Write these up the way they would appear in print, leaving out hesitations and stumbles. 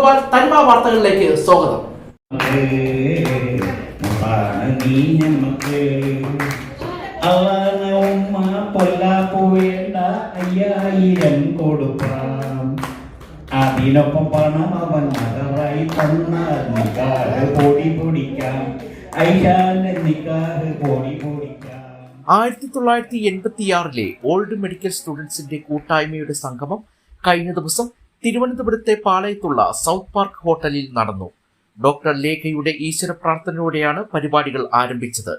വേണുഗോപാൽ തനിമ വാർത്തകളിലേക്ക് സ്വാഗതം. അതിനൊപ്പം പണം അവൻ മകറായി തന്നാൽ നിക്കാഹ് പൊടി പൊടിക്കാം. 1986 ഓൾഡ് മെഡിക്കൽ സ്റ്റുഡൻസിന്റെ കൂട്ടായ്മയുടെ സംഗമം കഴിഞ്ഞ ദിവസം തിരുവനന്തപുരത്തെ പാളയത്തുള്ള സൗത്ത് പാർക്ക് ഹോട്ടലിൽ നടന്നു. ഡോക്ടർ ലേഖയുടെ ഈശ്വര പ്രാർത്ഥനയോടെയാണ് പരിപാടികൾ ആരംഭിച്ചത്.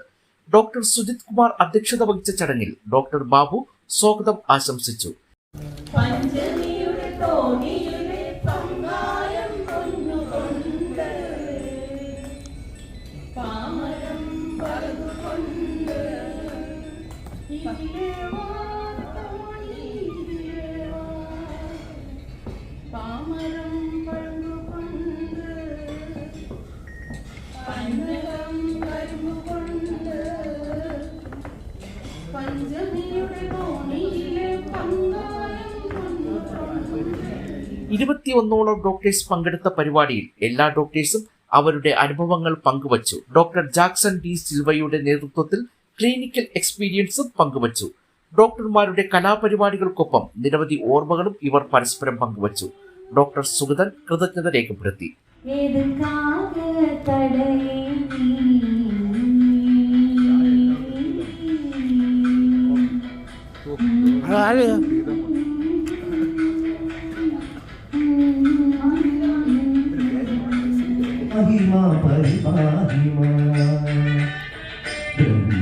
ഡോക്ടർ സുജിത് കുമാർ അധ്യക്ഷത വഹിച്ച ചടങ്ങിൽ ഡോക്ടർ ബാബു സ്വാഗതം ആശംസിച്ചു. ഇരുപത്തിയൊന്നോളം ഡോക്ടേഴ്സ് പങ്കെടുത്ത പരിപാടിയിൽ എല്ലാ ഡോക്ടേഴ്സും അവരുടെ അനുഭവങ്ങൾ പങ്കുവച്ചു. ഡോക്ടർ ജാക്സൺ ഡി സിൽവയുടെ നേതൃത്വത്തിൽ ക്ലിനിക്കൽ എക്സ്പീരിയൻസും പങ്കുവച്ചു. ഡോക്ടർമാരുടെ കലാപരിപാടികൾക്കൊപ്പം നിരവധി ഓർമ്മകളും ഇവർ പരസ്പരം പങ്കുവച്ചു. ഡോക്ടർ സുഗതൻ കൃതജ്ഞത രേഖപ്പെടുത്തി.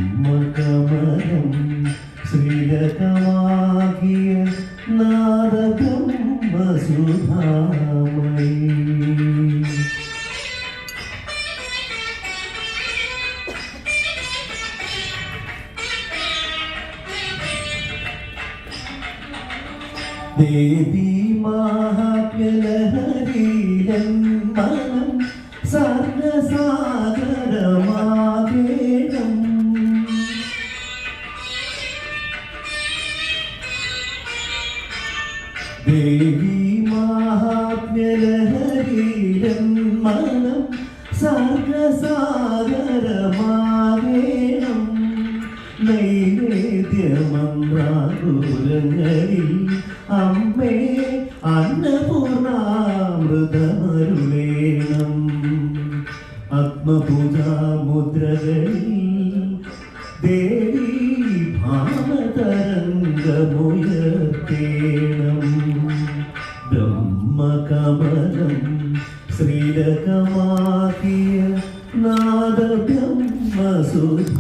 ബ്രഹ്മകമലം ശ്രീരകമാകിയ നാദബ്രഹ്മസുധാമയി ദേവി മാഹാപ്യലഹരീരം മനം സർഗസാഗരമാകേണം. ദേവി മാഹാത്മ്യലഹരീരം മനം സർഗസാഗരമാകേണം. നൈവേദ്യമന്ത്രാകുലങ്ങളിൽ അമ്മേ അന്നപൂർണാമൃതമരുളേണം. ആത്മപൂജാമുദ്രകളിൽ ദേവി ഭാവതരംഗമുയർത്തേണം. ബ്രഹ്മകമലം ശ്രീരകമാകിയ നാദബ്രഹ്മസുധാമയി.